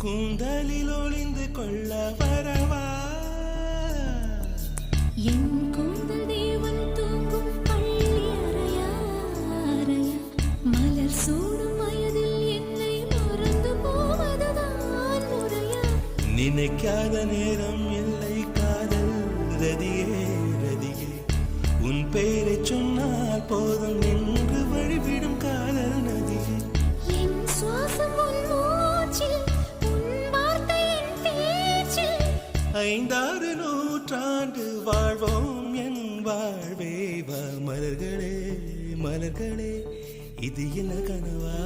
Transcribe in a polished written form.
கூந்தலில் ஒளிந்து கொள்ள வரவா என் கூந்தல் தேவன் தூங்கும் பள்ளி அறையா அறையா மலர் சூடும் வயதில் என்னை மறந்து போவதுதான் முறையா நினைக்காத நேரம் இல்லை காதல் ரதியே ரதியே உன் பெயரை சொன்னால் போதும் நின்று வழிவிடும் காதல் நதியே என் சுவாசம் உன் மூச்சில் உன் வார்த்தையின் பேச்சில் 5-6 நூற்றாண்டு வாழ்வோம் என் வாழ்வே வா மலர்களே மலர்களே இது என்ன கனவா